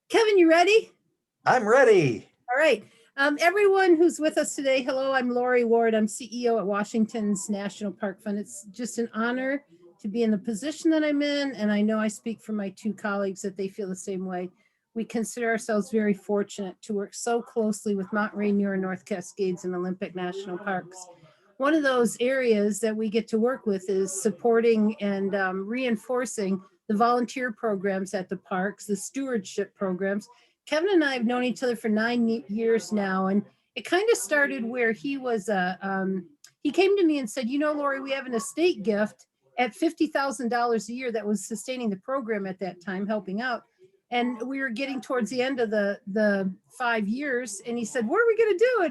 Kevin, you ready? I'm ready. All right. Everyone who's with us today, hello, I'm Lori Ward. I'm CEO at Washington's National Park Fund. It's just an honor to be in the position that I'm in, and I know I speak for my two colleagues that they feel the same way. We consider ourselves very fortunate to work so closely with Mount Rainier, North Cascades, and Olympic National Parks. One of those areas that we get to work with is supporting and reinforcing the volunteer programs at the parks, the stewardship programs. Kevin and I have known each other for 9 years now, and it kind of started where he came to me and said, you know, Lori, we have an estate gift at $50,000 a year that was sustaining the program at that time, helping out. And we were getting towards the end of the 5 years, and he said, what are we going to do?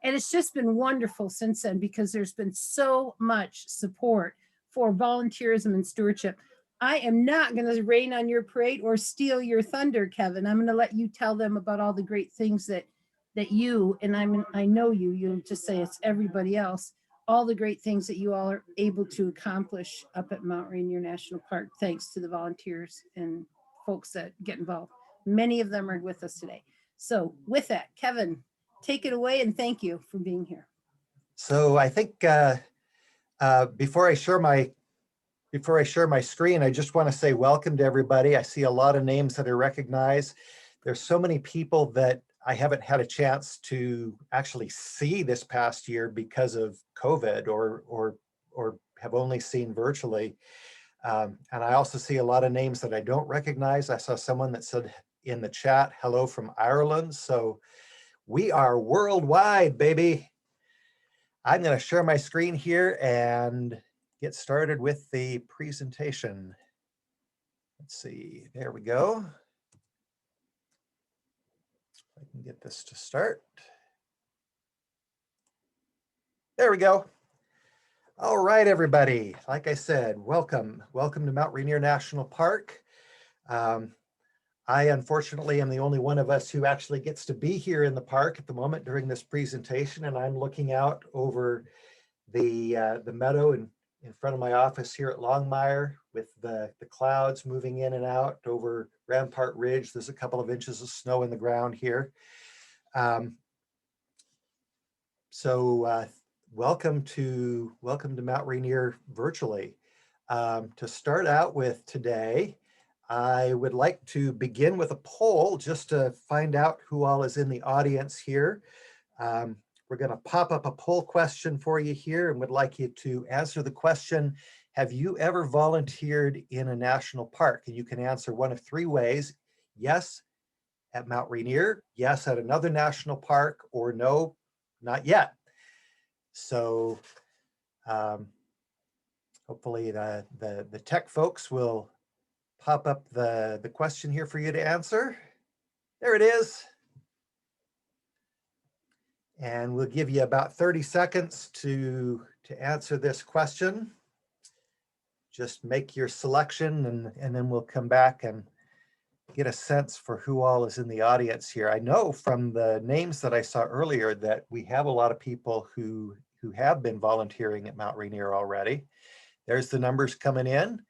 And it's just been wonderful since then, because there's been so much support for volunteerism and stewardship. I am not going to rain on your parade or steal your thunder, Kevin. I'm going to let you tell them about all the great things that you, and I know you just say it's everybody else, all the great things that you all are able to accomplish up at Mount Rainier National Park, thanks to the volunteers and folks that get involved. Many of them are with us today. So with that, Kevin, take it away, and thank you for being here. So I think before I share my screen, I just want to say welcome to everybody. I see a lot of names that I recognize. There's so many people that I haven't had a chance to actually see this past year because of COVID, or have only seen virtually. And I also see a lot of names that I don't recognize. I saw someone that said in the chat, hello from Ireland. So we are worldwide, baby. I'm going to share my screen here and get started with the presentation. Let's see, there we go. I can get this to start. There we go. All right, everybody. Like I said, welcome to Mount Rainier National Park. I unfortunately am the only one of us who actually gets to be here in the park at the moment during this presentation, and I'm looking out over the meadow in front of my office here at Longmire, with the clouds moving in and out over Rampart Ridge. There's a couple of inches of snow in the ground here. Welcome to Mount Rainier virtually. To start out with today, I would like to begin with a poll just to find out who all is in the audience here. We're going to pop up a poll question for you here, and would like you to answer the question, have you ever volunteered in a national park? And you can answer one of three ways: yes, at Mount Rainier, yes, at another national park, or no, not yet. So hopefully the tech folks will pop up the question here for you to answer. There it is. And we'll give you about 30 seconds to answer this question. Just make your selection, and then we'll come back and get a sense for who all is in the audience here. I know from the names that I saw earlier that we have a lot of people who have been volunteering at Mount Rainier already. There's the numbers coming in.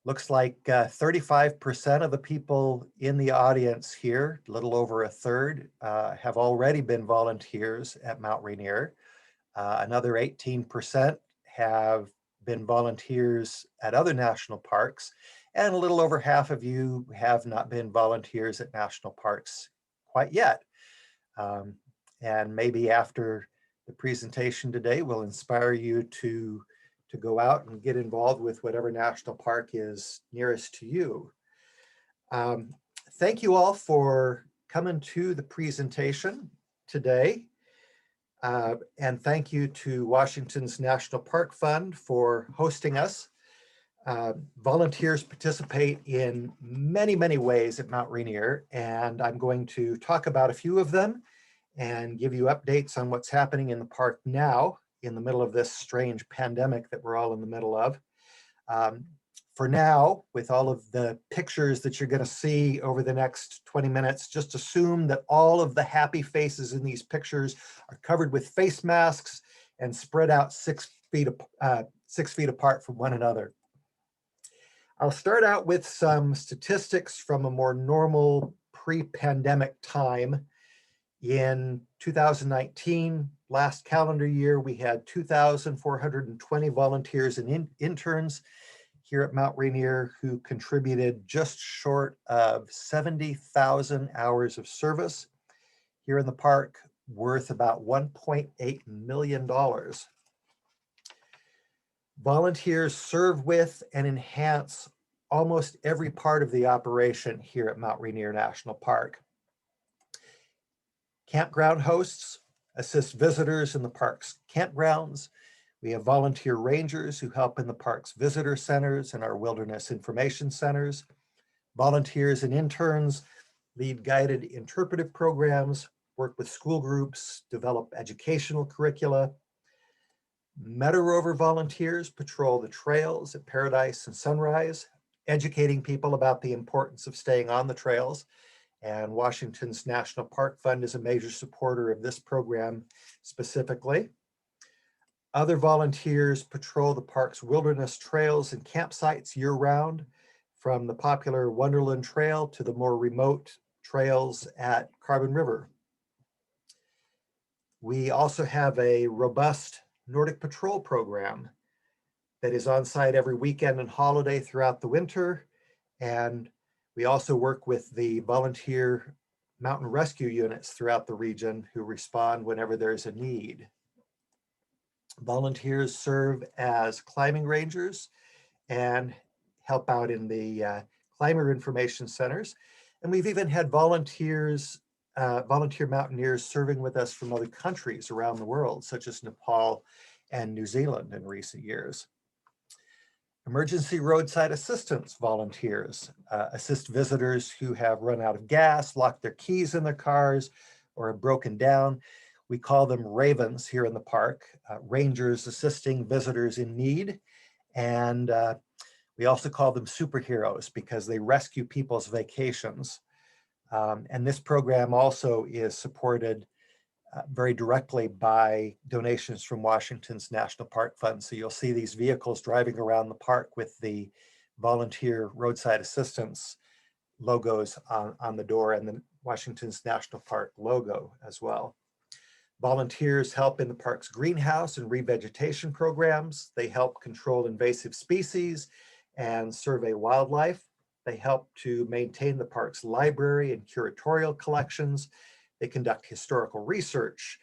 Looks like 35% of the people in the audience here, a little over a third, have already been volunteers at Mount Rainier. Another 18% have been volunteers at other national parks, and a little over half of you have not been volunteers at national parks quite yet. And maybe after the presentation today will inspire you to go out and get involved with whatever national park is nearest to you. Thank you all for coming to the presentation today. And thank you to Washington's National Park Fund for hosting us. Volunteers participate in many, many ways at Mount Rainier, and I'm going to talk about a few of them and give you updates on what's happening in the park now, in the middle of this strange pandemic that we're all in the middle of. For now, with all of the pictures that you're going to see over the next 20 minutes, just assume that all of the happy faces in these pictures are covered with face masks and spread out 6 feet apart from one another. I'll start out with some statistics from a more normal pre-pandemic time. In 2019, last calendar year, we had 2,420 volunteers and interns here at Mount Rainier who contributed just short of 70,000 hours of service here in the park, worth about $1.8 million. Volunteers serve with and enhance almost every part of the operation here at Mount Rainier National Park. Campground hosts assist visitors in the park's campgrounds. We have volunteer rangers who help in the park's visitor centers and our wilderness information centers. Volunteers and interns lead guided interpretive programs, work with school groups, develop educational curricula. Meadow Rover volunteers patrol the trails at Paradise and Sunrise, educating people about the importance of staying on the trails. And Washington's National Park Fund is a major supporter of this program specifically. Other volunteers patrol the park's wilderness trails and campsites year-round, from the popular Wonderland Trail to the more remote trails at Colburn River. We also have a robust Nordic Patrol program that is on site every weekend and holiday throughout the winter. And we also work with the volunteer mountain rescue units throughout the region who respond whenever there's a need. Volunteers serve as climbing rangers and help out in the climber information centers. And we've even had volunteer mountaineers serving with us from other countries around the world, such as Nepal and New Zealand in recent years. Emergency roadside assistance volunteers assist visitors who have run out of gas, locked their keys in their cars, or have broken down. We call them ravens here in the park, rangers assisting visitors in need. And we also call them superheroes because they rescue people's vacations. And this program also is supported very directly by donations from Washington's National Park Fund. So you'll see these vehicles driving around the park with the volunteer roadside assistance logos on the door and the Washington's National Park logo as well. Volunteers help in the park's greenhouse and revegetation programs. They help control invasive species and survey wildlife. They help to maintain the park's library and curatorial collections. They conduct historical research.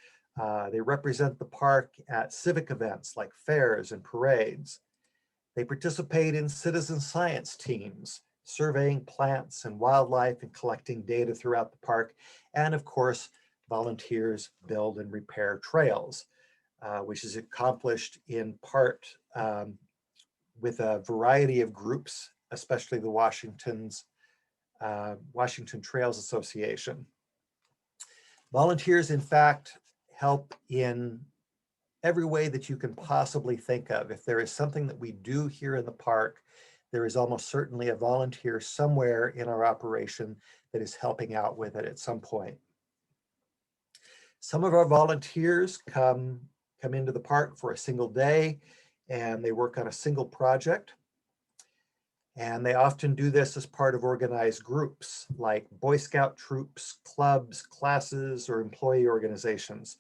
They represent the park at civic events like fairs and parades. They participate in citizen science teams, surveying plants and wildlife and collecting data throughout the park. And of course, volunteers build and repair trails, which is accomplished in part with a variety of groups, especially the Washington Trails Association. Volunteers, in fact, help in every way that you can possibly think of. If there is something that we do here in the park, there is almost certainly a volunteer somewhere in our operation that is helping out with it at some point. Some of our volunteers come into the park for a single day and they work on a single project. And they often do this as part of organized groups like Boy Scout troops, clubs, classes, or employee organizations.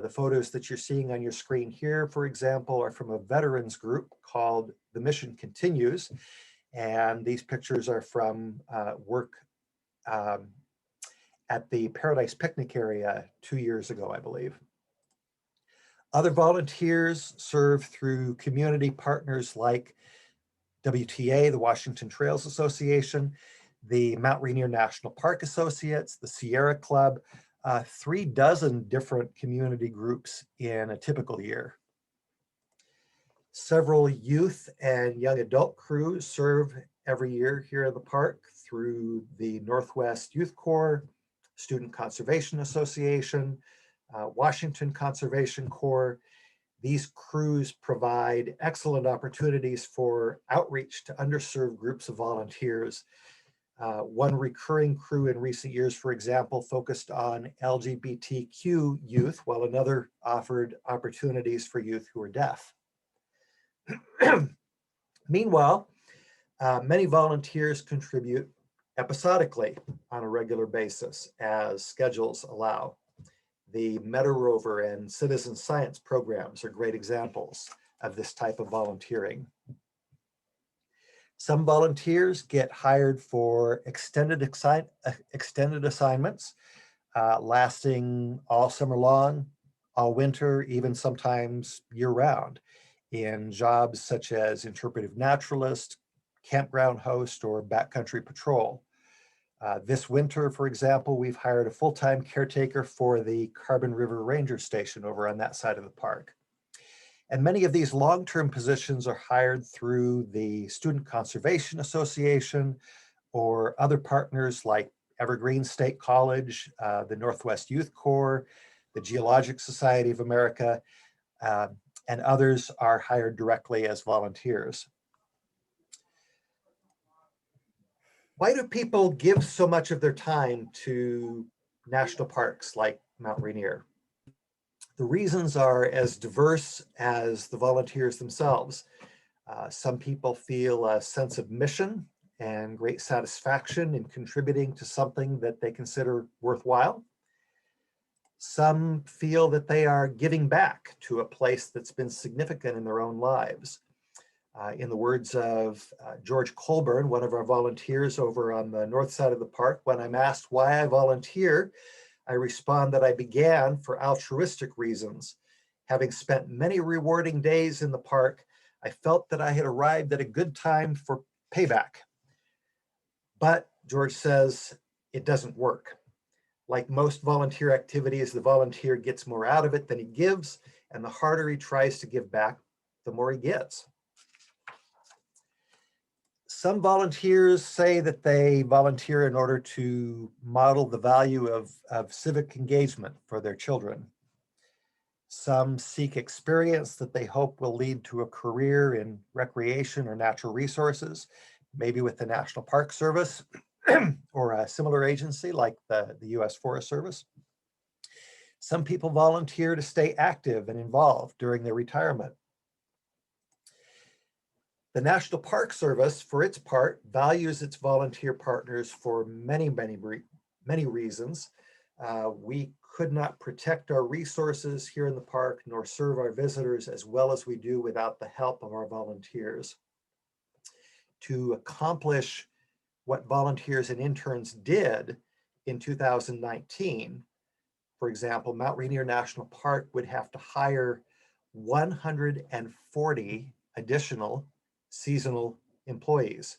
The photos that you're seeing on your screen here, for example, are from a veterans group called The Mission Continues. And these pictures are from work at the Paradise Picnic area 2 years ago, I believe. Other volunteers serve through community partners like WTA, the Washington Trails Association, the Mount Rainier National Park Associates, the Sierra Club, 36 different community groups in a typical year. Several youth and young adult crews serve every year here in the park through the Northwest Youth Corps, Student Conservation Association, Washington Conservation Corps. These crews provide excellent opportunities for outreach to underserved groups of volunteers. One recurring crew in recent years, for example, focused on LGBTQ youth, while another offered opportunities for youth who are deaf. Meanwhile, Many volunteers contribute episodically on a regular basis as schedules allow. The Meadow Rover and citizen science programs are great examples of this type of volunteering. Some volunteers get hired for extended assignments, lasting all summer long, all winter, even sometimes year round, in jobs such as interpretive naturalist, campground host, or backcountry patrol. This winter, for example, we've hired a full-time caretaker for the Carbon River Ranger Station over on that side of the park. And many of these long-term positions are hired through the Student Conservation Association or other partners like Evergreen State College, the Northwest Youth Corps, the Geologic Society of America, and others are hired directly as volunteers. Why do people give so much of their time to national parks like Mount Rainier? The reasons are as diverse as the volunteers themselves. Some people feel a sense of mission and great satisfaction in contributing to something that they consider worthwhile. Some feel that they are giving back to a place that's been significant in their own lives. In the words of George Colburn, one of our volunteers over on the north side of the park, when I'm asked why I volunteer, I respond that I began for altruistic reasons. Having spent many rewarding days in the park, I felt that I had arrived at a good time for payback. But George says it doesn't work. Like most volunteer activities, the volunteer gets more out of it than he gives, and the harder he tries to give back, the more he gets. Some volunteers say that they volunteer in order to model the value of civic engagement for their children. Some seek experience that they hope will lead to a career in recreation or natural resources, maybe with the National Park Service or a similar agency like the US Forest Service. Some people volunteer to stay active and involved during their retirement. The National Park Service, for its part, values its volunteer partners for many reasons. We could not protect our resources here in the park nor serve our visitors as well as we do without the help of our volunteers. To accomplish what volunteers and interns did in 2019, for example, Mount Rainier National Park would have to hire 140 additional seasonal employees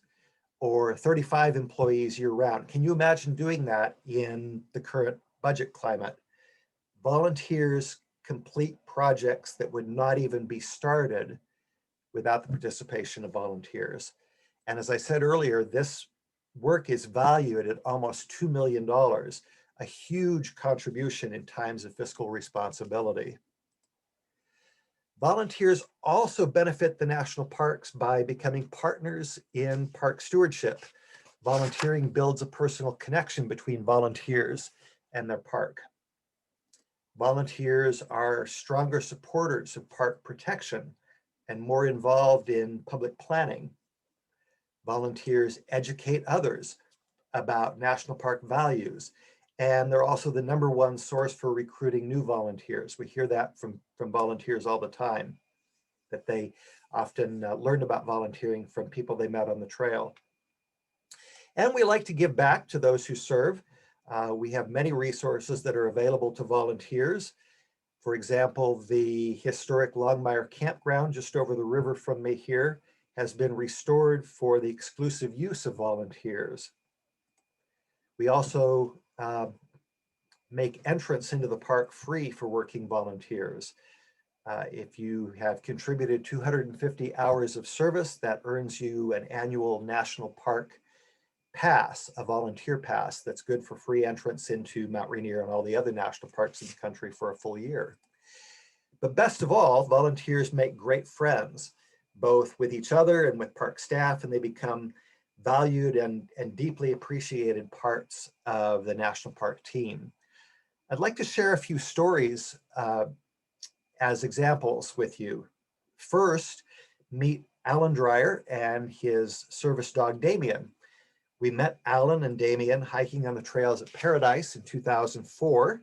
or 35 employees year round. Can you imagine doing that in the current budget climate? Volunteers complete projects that would not even be started without the participation of volunteers. And as I said earlier, this work is valued at almost $2 million, a huge contribution in times of fiscal responsibility. Volunteers also benefit the national parks by becoming partners in park stewardship. Volunteering builds a personal connection between volunteers and their park. Volunteers are stronger supporters of park protection and more involved in public planning. Volunteers educate others about national park values, and they're also the #1 source for recruiting new volunteers. We hear that from volunteers all the time, that they often learned about volunteering from people they met on the trail. And we like to give back to those who serve. We have many resources that are available to volunteers. For example, the historic Longmire Campground just over the river from me here has been restored for the exclusive use of volunteers. We also make entrance into the park free for working volunteers. If you have contributed 250 hours of service, that earns you an annual national park pass, a volunteer pass that's good for free entrance into Mount Rainier and all the other national parks in the country for a full year. But best of all, volunteers make great friends, both with each other and with park staff, and they become valued and deeply appreciated parts of the national park team. I'd like to share a few stories as examples with you. First, meet Alan Dreyer and his service dog, Damien. We met Alan and Damien hiking on the trails at Paradise in 2004.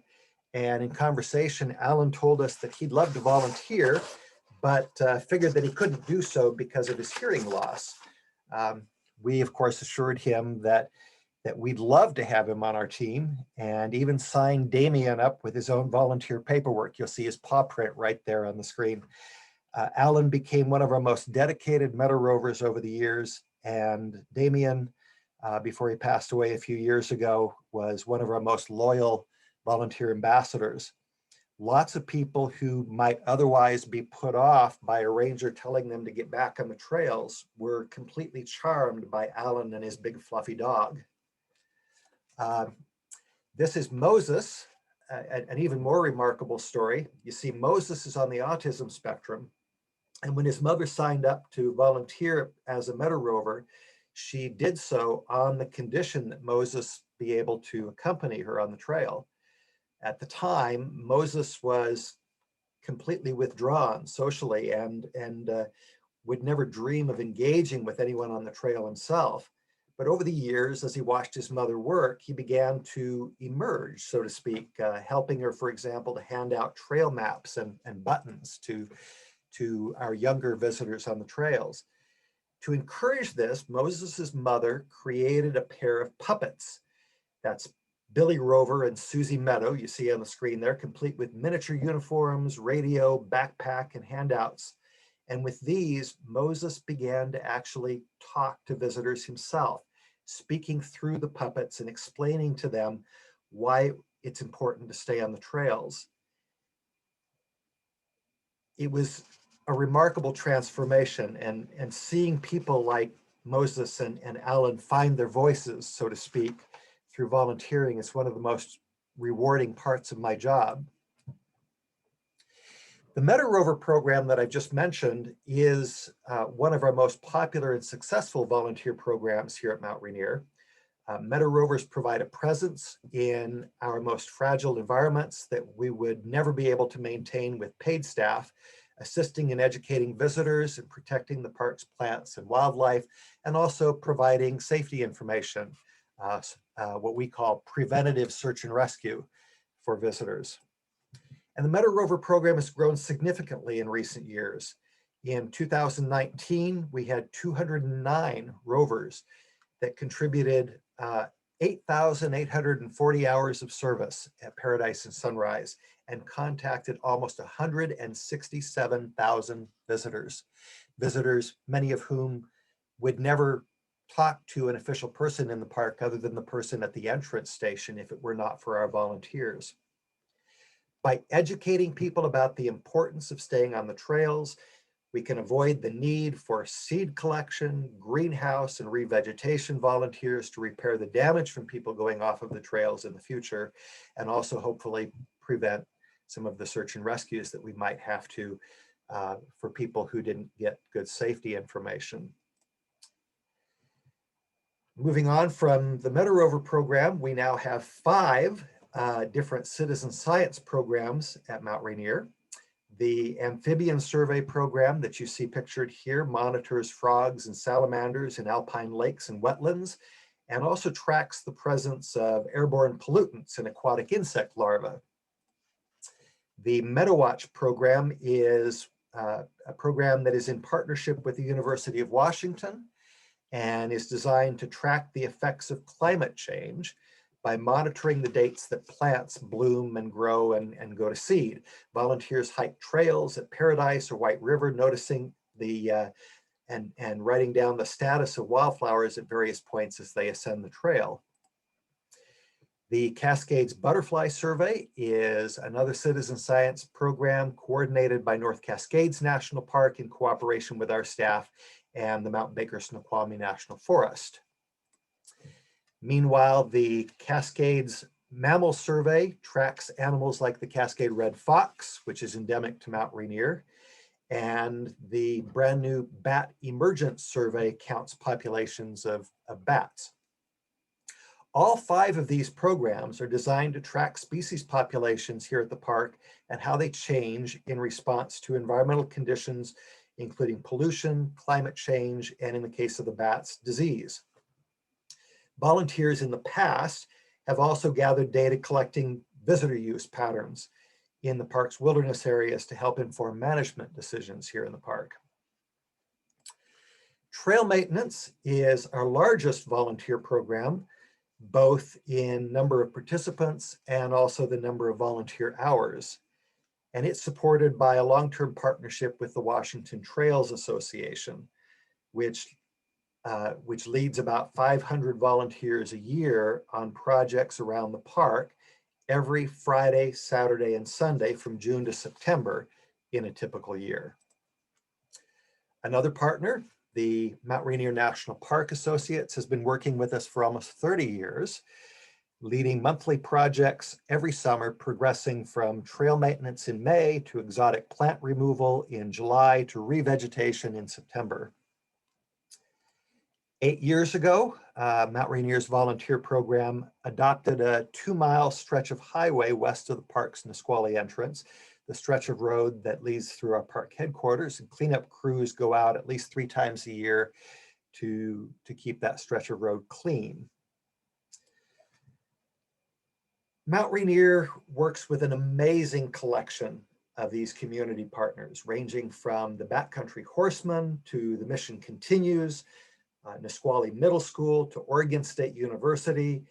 And in conversation, Alan told us that he'd love to volunteer, but figured that he couldn't do so because of his hearing loss. We, of course, assured him that we'd love to have him on our team, and even signed Damien up with his own volunteer paperwork. You'll see his paw print right there on the screen. Alan became one of our most dedicated Meadow Rovers over the years, and Damien, before he passed away a few years ago, was one of our most loyal volunteer ambassadors. Lots of people who might otherwise be put off by a ranger telling them to get back on the trails were completely charmed by Alan and his big fluffy dog. This is Moses, an even more remarkable story. You see, Moses is on the autism spectrum, and when his mother signed up to volunteer as a Meadow Rover, she did so on the condition that Moses be able to accompany her on the trail. At the time, Moses was completely withdrawn socially and would never dream of engaging with anyone on the trail himself. But over the years, as he watched his mother work, he began to emerge, so to speak, helping her, for example, to hand out trail maps and buttons to our younger visitors on the trails. To encourage this, Moses's mother created a pair of puppets. That's Billy Rover and Susie Meadow, you see on the screen there, complete with miniature uniforms, radio, backpack, and handouts. And with these, Moses began to actually talk to visitors himself, speaking through the puppets and explaining to them why it's important to stay on the trails. It was a remarkable transformation, and seeing people like Moses and Alan find their voices, so to speak, through volunteering is one of the most rewarding parts of my job. The Meadow Rover program that I just mentioned is one of our most popular and successful volunteer programs here at Mount Rainier. Meadow Rovers provide a presence in our most fragile environments that we would never be able to maintain with paid staff, assisting and educating visitors and protecting the park's plants and wildlife, and also providing safety information, what we call preventative search and rescue for visitors. And the Meadow Rover program has grown significantly in recent years. In 2019, we had 209 rovers that contributed 8,840 hours of service at Paradise and Sunrise, and contacted almost 167,000 visitors. Visitors, many of whom would never talk to an official person in the park other than the person at the entrance station if it were not for our volunteers. By educating people about the importance of staying on the trails, we can avoid the need for seed collection, greenhouse, and revegetation volunteers to repair the damage from people going off of the trails in the future, and also hopefully prevent some of the search and rescues that we might have to for people who didn't get good safety information. Moving on from the Meadow Rover program, we now have 5 different citizen science programs at Mount Rainier. The Amphibian survey program that you see pictured here monitors frogs and salamanders in alpine lakes and wetlands, and also tracks the presence of airborne pollutants and aquatic insect larvae. The Meadow Watch program is a program that is in partnership with the University of Washington and is designed to track the effects of climate change by monitoring the dates that plants bloom and grow and go to seed. Volunteers hike trails at Paradise or White River, noticing the and writing down the status of wildflowers at various points as they ascend the trail. The Cascades Butterfly Survey is another citizen science program coordinated by North Cascades National Park in cooperation with our staff and the Mount Baker Snoqualmie National Forest. Meanwhile, the Cascades Mammal Survey tracks animals like the Cascade Red Fox, which is endemic to Mount Rainier, and the brand new Bat Emergence Survey counts populations of bats. All 5 of these programs are designed to track species populations here at the park and how they change in response to environmental conditions including pollution, climate change, and in the case of the bats, disease. Volunteers in the past have also gathered data collecting visitor use patterns in the park's wilderness areas to help inform management decisions here in the park. Trail maintenance is our largest volunteer program, both in number of participants and also the number of volunteer hours. And it's supported by a long-term partnership with the Washington Trails Association, which leads about 500 volunteers a year on projects around the park every Friday, Saturday, and Sunday from June to September in a typical year. Another partner, the Mount Rainier National Park Associates, has been working with us for almost 30 years, leading monthly projects every summer, progressing from trail maintenance in May to exotic plant removal in July to revegetation in September. 8 years ago, Mount Rainier's volunteer program adopted a 2-mile stretch of highway west of the park's Nisqually entrance, the stretch of road that leads through our park headquarters, and cleanup crews go out at least 3 times a year to keep that stretch of road clean. Mount Rainier works with an amazing collection of these community partners, ranging from the Backcountry Horsemen to the Mission Continues, Nisqually Middle School to Oregon State University,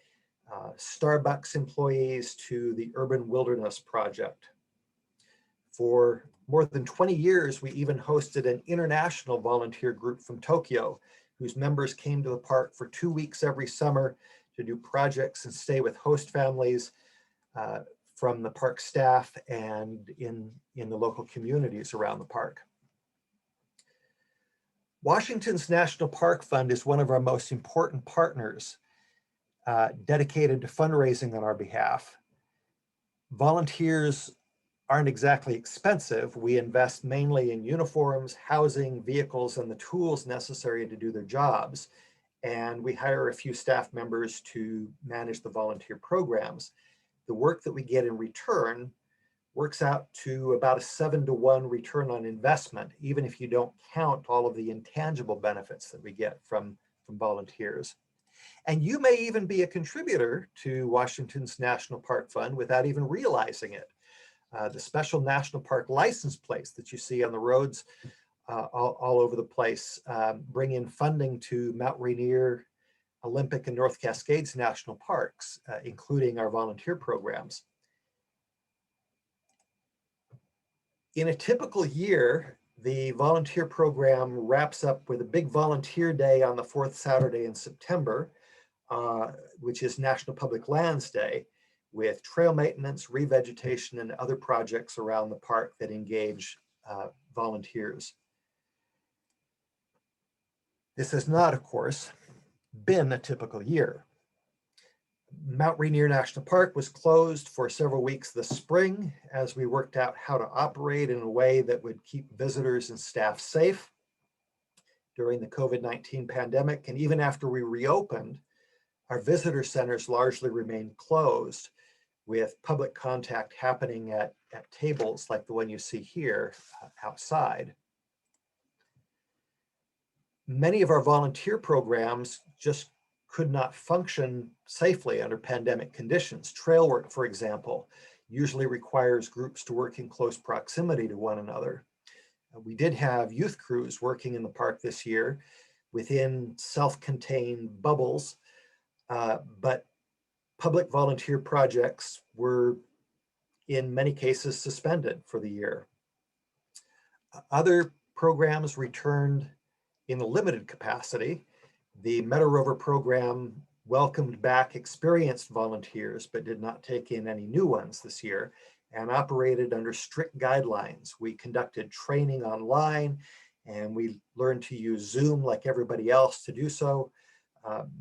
Starbucks employees to the Urban Wilderness Project. For more than 20 years, we even hosted an international volunteer group from Tokyo, whose members came to the park for 2 weeks every summer to do projects and stay with host families from the park staff and in the local communities around the park. Washington's National Park Fund is one of our most important partners dedicated to fundraising on our behalf. Volunteers aren't exactly expensive. We invest mainly in uniforms, housing, vehicles, and the tools necessary to do their jobs. And we hire a few staff members to manage the volunteer programs. The work that we get in return works out to about a 7-to-1 return on investment, even if you don't count all of the intangible benefits that we get from volunteers. And you may even be a contributor to Washington's National Park Fund without even realizing it. The special national park license plates that you see on the roads all over the place bring in funding to Mount Rainier, Olympic, and North Cascades national parks, including our volunteer programs. In a typical year, the volunteer program wraps up with a big volunteer day on the 4th Saturday in September, which is National Public Lands Day, with trail maintenance, revegetation, and other projects around the park that engage volunteers. This has not, of course, been a typical year. Mount Rainier National Park was closed for several weeks this spring as we worked out how to operate in a way that would keep visitors and staff safe during the COVID-19 pandemic. And even after we reopened, our visitor centers largely remained closed, with public contact happening at tables like the one you see here outside. Many of our volunteer programs just could not function safely under pandemic conditions. Trail work, for example, usually requires groups to work in close proximity to one another. We did have youth crews working in the park this year within self-contained bubbles, but public volunteer projects were in many cases suspended for the year. Other programs returned in a limited capacity. The Meadow Rover program welcomed back experienced volunteers, but did not take in any new ones this year, and operated under strict guidelines. We conducted training online, and we learned to use Zoom like everybody else to do so.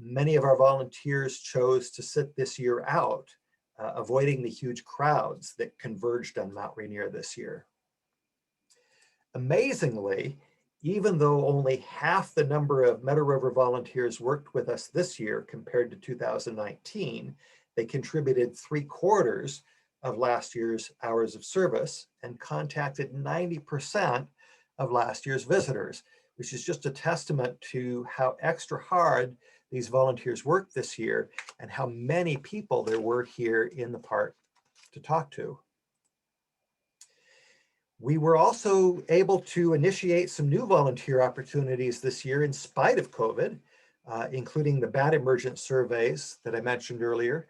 Many of our volunteers chose to sit this year out, avoiding the huge crowds that converged on Mount Rainier this year. Amazingly, even though only half the number of Meadow Rover volunteers worked with us this year compared to 2019, they contributed 3/4 of last year's hours of service and contacted 90% of last year's visitors, which is just a testament to how extra hard these volunteers worked this year and how many people there were here in the park to talk to. We were also able to initiate some new volunteer opportunities this year in spite of COVID, including the bat emergent surveys that I mentioned earlier,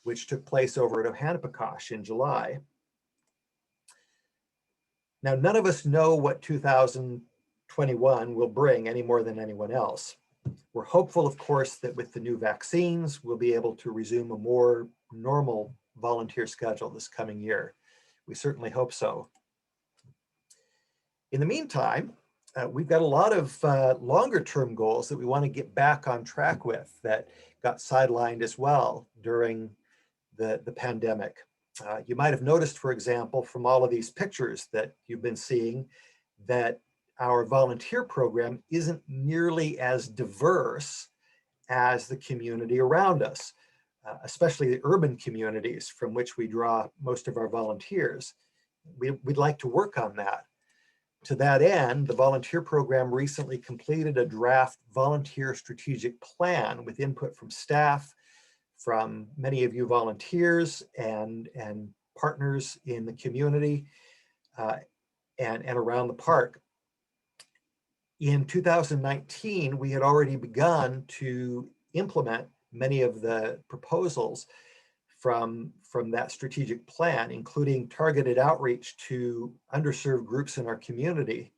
which took place over at Ohanapikosh in July. Now, none of us know what 2021 will bring any more than anyone else. We're hopeful, of course, that with the new vaccines, we'll be able to resume a more normal volunteer schedule this coming year. We certainly hope so. In the meantime, we've got a lot of longer term goals that we want to get back on track with that got sidelined as well during the pandemic. You might have noticed, for example, from all of these pictures that you've been seeing, that our volunteer program isn't nearly as diverse as the community around us, especially the urban communities from which we draw most of our volunteers. We'd like to work on that. To that end, the volunteer program recently completed a draft volunteer strategic plan with input from staff, from many of you volunteers and partners in the community and around the park. In 2019, we had already begun to implement many of the proposals from that strategic plan, including targeted outreach to underserved groups in our community.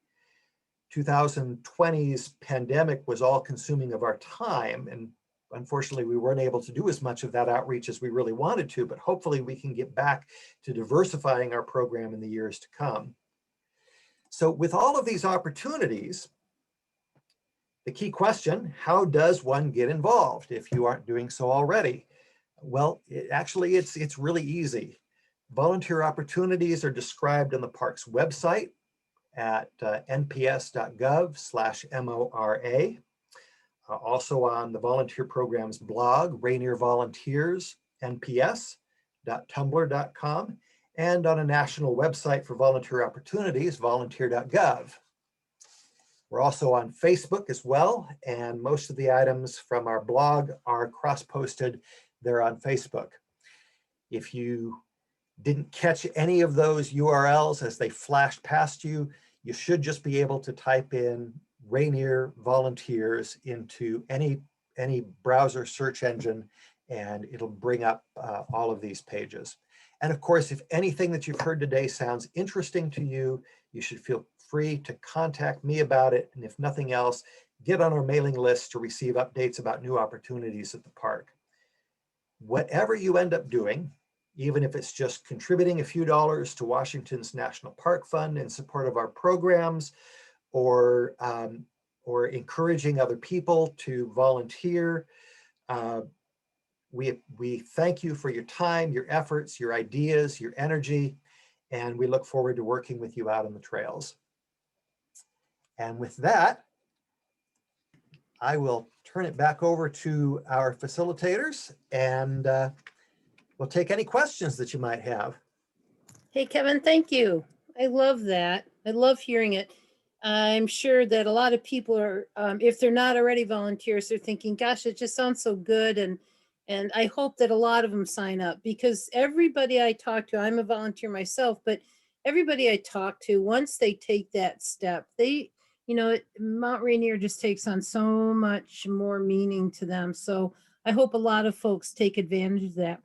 2020's pandemic was all consuming of our time, and unfortunately, we weren't able to do as much of that outreach as we really wanted to, but hopefully we can get back to diversifying our program in the years to come. So with all of these opportunities, the key question, how does one get involved if you aren't doing so already? Well, it's really easy. Volunteer opportunities are described on the park's website at nps.gov/MORA. Also on the volunteer program's blog, Rainier Volunteers, nps.tumblr.com, and on a national website for volunteer opportunities, volunteer.gov. We're also on Facebook as well, and most of the items from our blog are cross-posted there on Facebook. If you didn't catch any of those URLs as they flashed past you, you should just be able to type in Rainier Volunteers into any browser search engine, and it'll bring up all of these pages. And of course, if anything that you've heard today sounds interesting to you, you should feel free to contact me about it. And if nothing else, get on our mailing list to receive updates about new opportunities at the park. Whatever you end up doing, even if it's just contributing a few dollars to Washington's National Park Fund in support of our programs, or encouraging other people to volunteer, we thank you for your time, your efforts, your ideas, your energy, and we look forward to working with you out on the trails. And with that, I will turn it back over to our facilitators, and we'll take any questions that you might have. Hey, Kevin, thank you. I love that. I love hearing it. I'm sure that a lot of people are, if they're not already volunteers, they're thinking, gosh, it just sounds so good. And I hope that a lot of them sign up, because everybody I talk to, I'm a volunteer myself, but everybody I talk to, once they take that step, Mount Rainier just takes on so much more meaning to them. So I hope a lot of folks take advantage of that.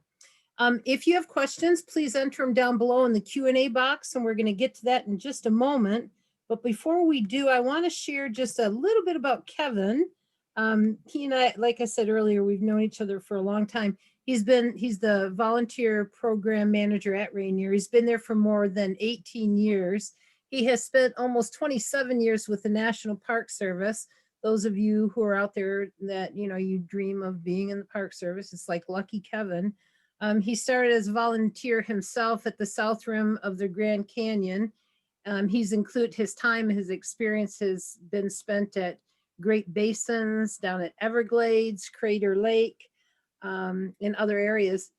If you have questions, please enter them down below in the Q&A box, and we're going to get to that in just a moment. But before we do, I want to share just a little bit about Kevin. He and I, like I said earlier, we've known each other for a long time. He's the volunteer program manager at Rainier. He's been there for more than 18 years. He has spent almost 27 years with the National Park Service. Those of you who are out there that, you dream of being in the Park Service, it's like lucky Kevin. He started as a volunteer himself at the South Rim of the Grand Canyon. He's included his time, his experience has been spent at Great Basins, down at Everglades, Crater Lake, in other areas.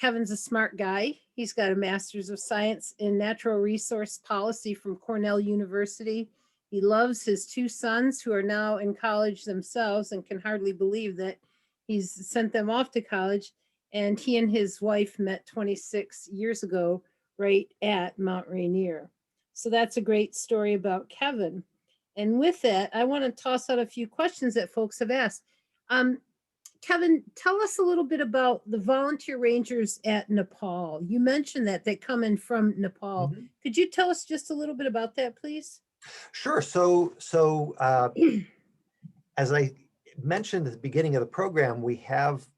Kevin's a smart guy. He's got a Master's of Science in Natural Resource Policy from Cornell University. He loves his two sons who are now in college themselves and can hardly believe that he's sent them off to college. And he and his wife met 26 years ago right at Mount Rainier. So that's a great story about Kevin. And with that, I want to toss out a few questions that folks have asked. Kevin, tell us a little bit about the volunteer rangers at Nepal. You mentioned that they come in from Nepal. Mhm. Could you tell us just a little bit about that, please? Sure. As I mentioned at the beginning of the program, we have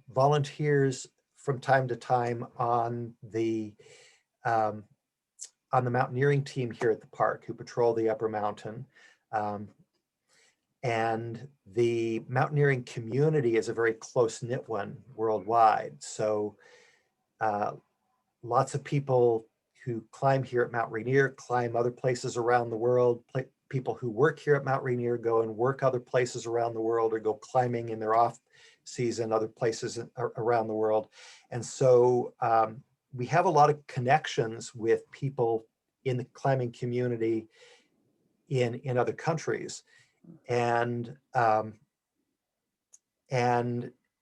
volunteers from time to time on the mountaineering team here at the park who patrol the upper mountain. And the mountaineering community is a very close-knit one worldwide. So lots of people who climb here at Mount Rainier climb other places around the world. People who work here at Mount Rainier go and work other places around the world or go climbing in their off season other places around the world. And so we have a lot of connections with people in the climbing community in other countries. And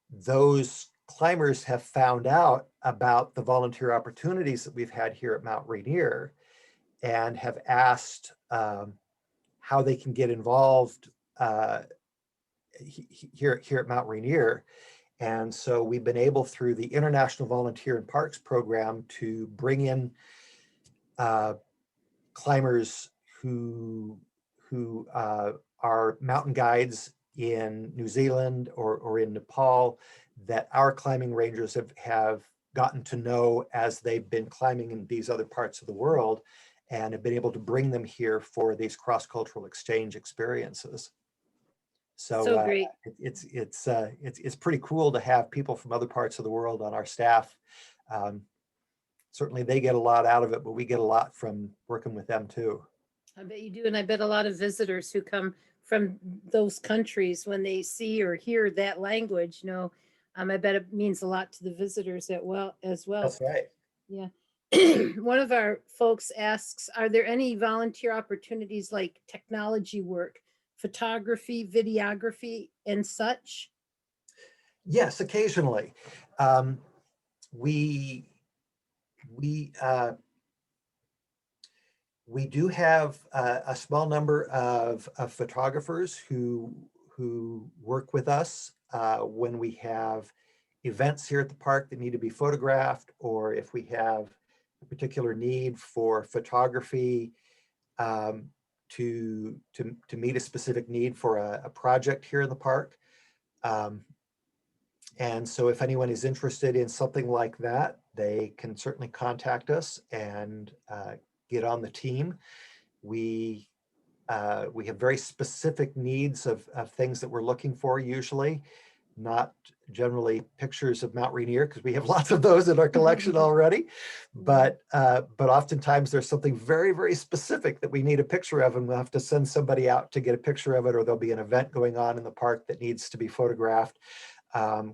those climbers have found out about the volunteer opportunities that we've had here at Mount Rainier and have asked how they can get involved here at Mount Rainier. And so we've been able, through the International Volunteer in Parks program, to bring in climbers who are mountain guides in New Zealand or in Nepal that our climbing rangers have gotten to know as they've been climbing in these other parts of the world, and have been able to bring them here for these cross-cultural exchange experiences. So great. it's pretty cool to have people from other parts of the world on our staff. Certainly they get a lot out of it, but we get a lot from working with them too. I bet you do. And I bet a lot of visitors who come from those countries, when they see or hear that language, I bet it means a lot to the visitors as well. That's right. Yeah. One of our folks asks, are there any volunteer opportunities like technology work, photography, videography, and such? Yes, occasionally. We do have a small number of photographers who work with us when we have events here at the park that need to be photographed, or if we have a particular need for photography to meet a specific need for a project here in the park. And so if anyone is interested in something like that, they can certainly contact us and get on the team. We have very specific needs of things that we're looking for usually, not generally pictures of Mount Rainier, because we have lots of those in our collection already. But oftentimes there's something very, very specific that we need a picture of, and we'll have to send somebody out to get a picture of it, or there'll be an event going on in the park that needs to be photographed.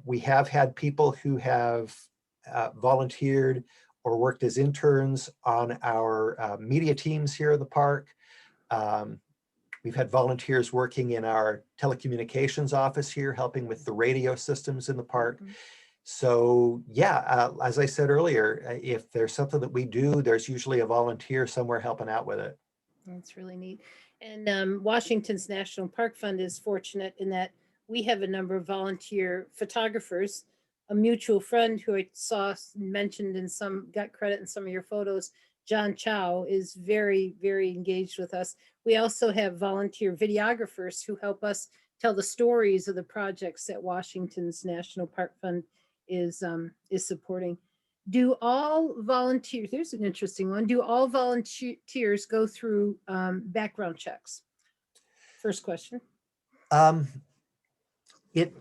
We have had people who have volunteered or worked as interns on our media teams here in the park. We've had volunteers working in our telecommunications office here, helping with the radio systems in the park. Mm-hmm. So yeah, as I said earlier, if there's something that we do, there's usually a volunteer somewhere helping out with it. That's really neat. And Washington's National Park Fund is fortunate in that we have a number of volunteer photographers. A mutual friend who I saw mentioned got credit in some of your photos, John Chow, is very, very engaged with us. We also have volunteer videographers who help us tell the stories of the projects that Washington's National Park Fund is supporting. Do all volunteers, there's an interesting one, do all volunteers go through background checks? First question. It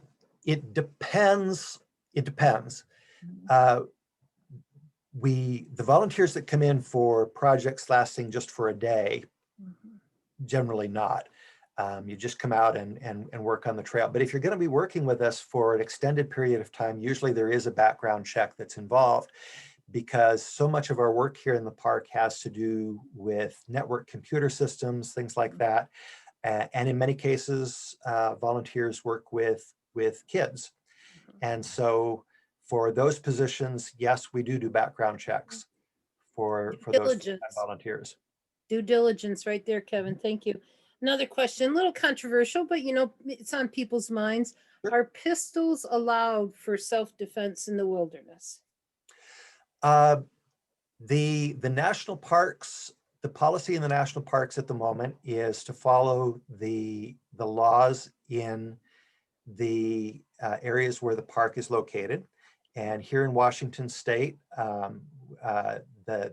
depends. It depends. The volunteers that come in for projects lasting just for a day, generally not. You just come out and work on the trail. But if you're going to be working with us for an extended period of time, usually there is a background check that's involved, because so much of our work here in the park has to do with network computer systems, things like that. And in many cases, volunteers work with kids. And so for those positions, yes, we do background checks for those Diligence. volunteers. Due diligence right there, Kevin. Thank you. Another question, a little controversial, but you know, it's on people's minds. Sure. Are pistols allowed for self-defense in the wilderness? The national parks, the policy in the national parks at the moment is to follow the laws in the areas where the park is located. And here in Washington State, the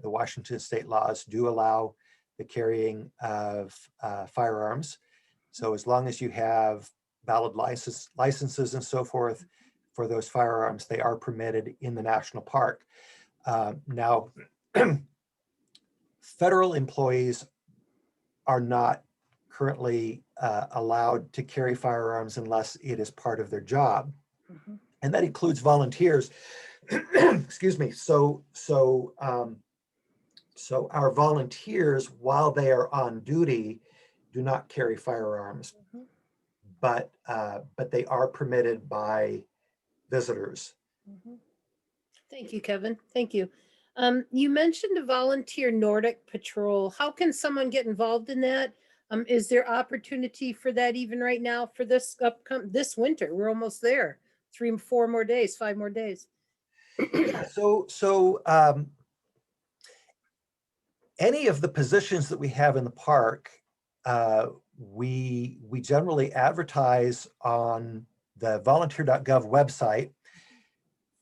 Washington State laws do allow the carrying of firearms. So as long as you have valid licenses and so forth for those firearms, they are permitted in the national park. Now, federal employees are not currently allowed to carry firearms unless it is part of their job. Mhm. And that includes volunteers. Excuse me. So our volunteers, while they are on duty, do not carry firearms, Mhm. but they are permitted by visitors. Mhm. Thank you, Kevin. Thank you. You mentioned a volunteer Nordic Patrol. How can someone get involved in that? Is there opportunity for that even right now for this winter? We're almost there. 3, 4 more days, 5 more days. Yeah. So any of the positions that we have in the park, we generally advertise on the volunteer.gov website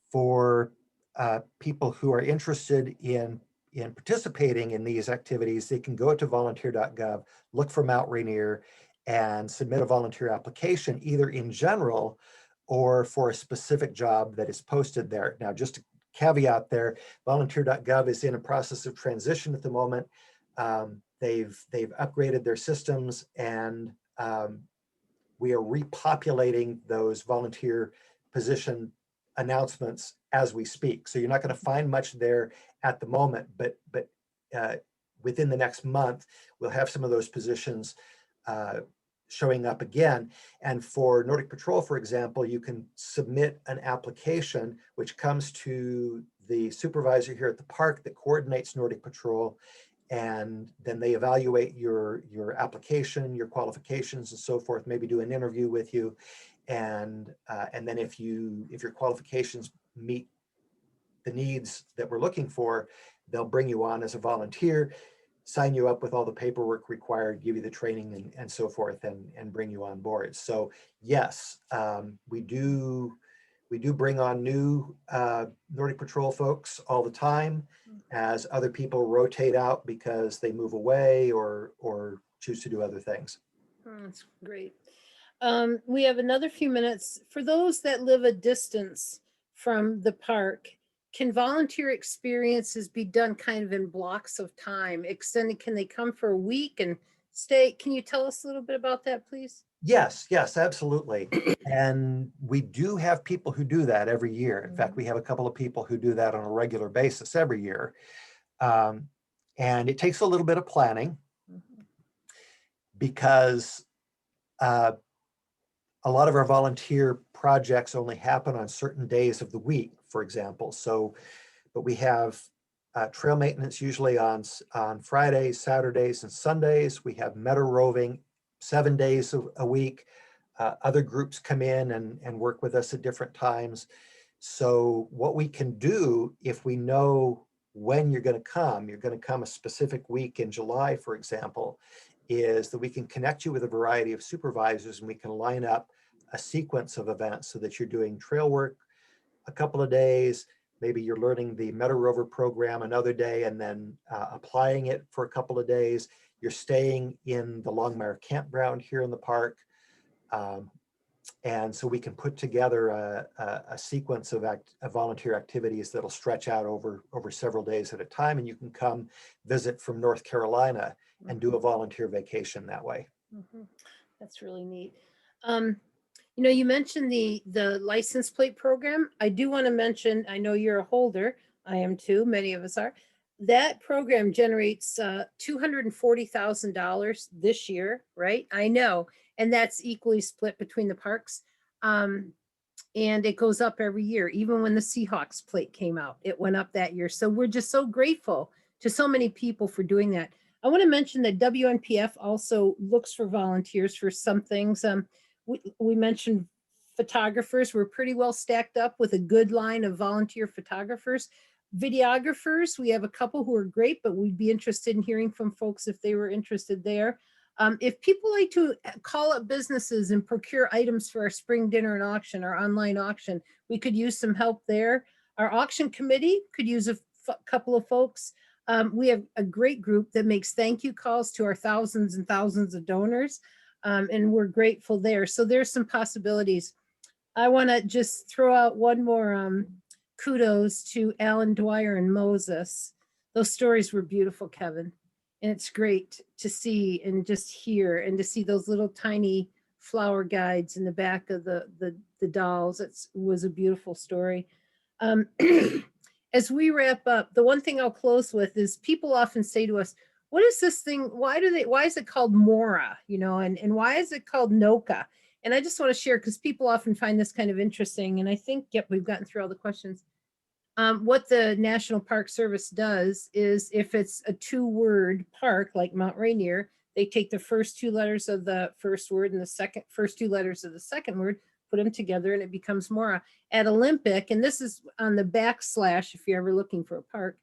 for people who are interested in participating in these activities. They can go to volunteer.gov, look for Mount Rainier, and submit a volunteer application, either in general or for a specific job that is posted there. Now, just a caveat there, volunteer.gov is in a process of transition at the moment. They've upgraded their systems, and we are repopulating those volunteer position announcements as we speak. So you're not going to find much there at the moment, but within the next month, we'll have some of those positions showing up again. And for Nordic Patrol, for example, you can submit an application which comes to the supervisor here at the park that coordinates Nordic Patrol, and then they evaluate your application, your qualifications, and so forth. Maybe do an interview with you, and then if your qualifications meet the needs that we're looking for, they'll bring you on as a volunteer, sign you up with all the paperwork required, give you the training and so forth, and bring you on board. So yes, we do bring on new Nordic Patrol folks all the time as other people rotate out because they move away or choose to do other things. That's great. We have another few minutes. For those that live a distance from the park, can volunteer experiences be done kind of in blocks of time? Extended, can they come for a week and stay? Can you tell us a little bit about that, please? Yes, absolutely. And we do have people who do that every year. In fact, we have a couple of people who do that on a regular basis every year. And it takes a little bit of planning because a lot of our volunteer projects only happen on certain days of the week, for example. So, but we have trail maintenance usually on Fridays, Saturdays, and Sundays. We have meadow roving 7 days a week. Other groups come in and work with us at different times. So what we can do, if we know when you're going to come a specific week in July, for example, is that we can connect you with a variety of supervisors, and we can line up a sequence of events so that you're doing trail work a couple of days, maybe you're learning the Meadow Rover program another day, and then applying it for a couple of days. You're staying in the Longmire campground here in the park. And so we can put together a sequence of volunteer activities that'll stretch out over several days at a time. And you can come visit from North Carolina and do a volunteer vacation that way. That's really neat. You mentioned the license plate program. I do want to mention, I know you're a holder, I am too. Many of us are. That program generates $240,000 this year, right? I know. And that's equally split between the parks. And it goes up every year. Even when the Seahawks plate came out, it went up that year. So we're just so grateful to so many people for doing that. I want to mention that WNPF also looks for volunteers for some things. We mentioned photographers. We're pretty well stacked up with a good line of volunteer photographers. Videographers, we have a couple who are great, but we'd be interested in hearing from folks if they were interested there. If people like to call up businesses and procure items for our spring dinner and auction, our online auction, we could use some help there. Our auction committee could use a couple of folks. We have a great group that makes thank you calls to our thousands and thousands of donors, and we're grateful there. So there's some possibilities. I want to just throw out one more kudos to Alan Dwyer and Moses. Those stories were beautiful, Kevin. And it's great to see and just hear and to see those little tiny flower guides in the back of the dolls. It was a beautiful story. As we wrap up, the one thing I'll close with is people often say to us, what is this thing? Why is it called Mora? You know, and why is it called Noka? And I just want to share because people often find this kind of interesting. And I think, yep, we've gotten through all the questions. What the National Park Service does is if it's a two-word park like Mount Rainier, they take the first two letters of the first word and the first two letters of the second word, put them together, and it becomes Mora. At Olympic, and this is on the backslash if you're ever looking for a park,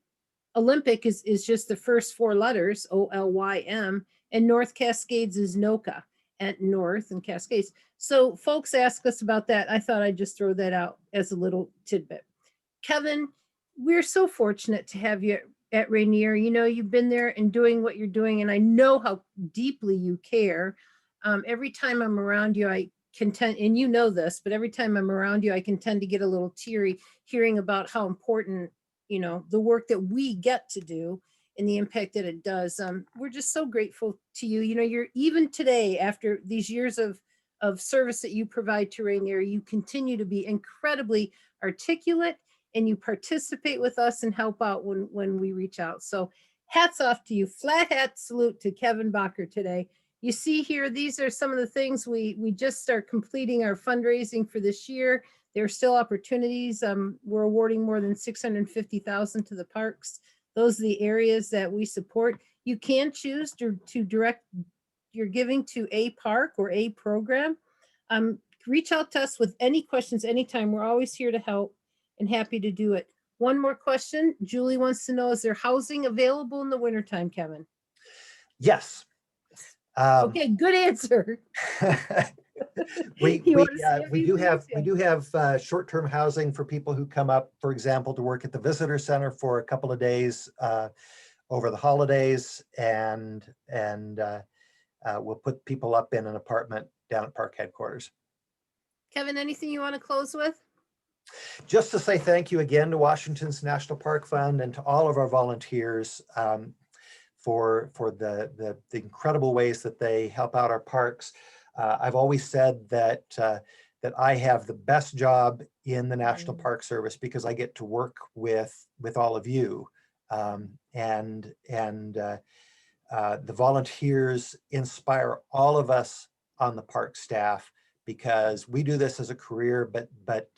Olympic is just the first four letters, Olym, and North Cascades is Noka at North and Cascades. So folks ask us about that. I thought I'd just throw that out as a little tidbit. Kevin, we're so fortunate to have you at Rainier. You know, you've been there and doing what you're doing, and I know how deeply you care. Every time I'm around you, I can tend, and you know this, but every time I'm around you, I can tend to get a little teary hearing about how important, you know, the work that we get to do and the impact that it does. We're just so grateful to you. You know, you're even today, after these years of service that you provide to Rainier, you continue to be incredibly articulate, and you participate with us and help out when we reach out. So hats off to you. Flat hat salute to Kevin Bacher today. You see here, these are some of the things we just start completing our fundraising for this year. There are still opportunities. We're awarding more than $650,000 to the parks. Those are the areas that we support. You can choose to direct your giving to a park or a program. Reach out to us with any questions anytime. We're always here to help and happy to do it. One more question. Julie wants to know, is there housing available in the wintertime, Kevin? Yes. Okay, good answer. we do have short-term housing for people who come up, for example, to work at the visitor center for a couple of days over the holidays, and we'll put people up in an apartment down at park headquarters. Kevin, anything you want to close with? Just to say thank you again to Washington's National Park Fund and to all of our volunteers for the incredible ways that they help out our parks. I've always said that I have the best job in the National Park Service because I get to work with all of you, and the volunteers inspire all of us on the park staff because we do this as a career, but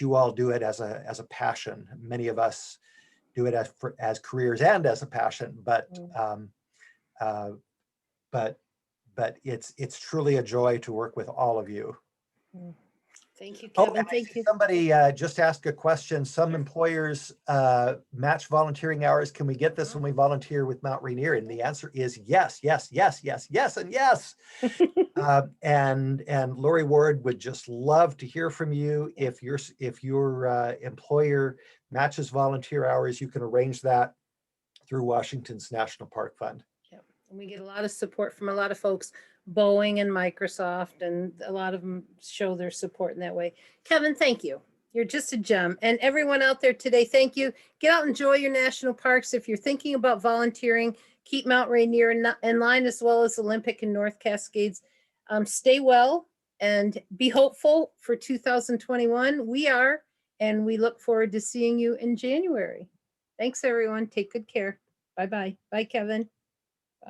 you all do it as a passion. Many of us do it as careers and as a passion, but it's truly a joy to work with all of you. Thank you, Kevin. Thank you. Somebody just asked a question. Some employers match volunteering hours. Can we get this when we volunteer with Mount Rainier? And the answer is yes, yes, yes, yes, yes, and yes. And Lori Ward would just love to hear from you. If your employer matches volunteer hours, you can arrange that through Washington's National Park Fund. Yep. And we get a lot of support from a lot of folks, Boeing and Microsoft, and a lot of them show their support in that way. Kevin, thank you. You're just a gem. And everyone out there today, thank you. Get out and enjoy your national parks. If you're thinking about volunteering, keep Mount Rainier in line, as well as Olympic and North Cascades. Stay well and be hopeful for 2021. We are, And we look forward to seeing you in January. Thanks, everyone. Take good care. Bye-bye. Bye, Kevin.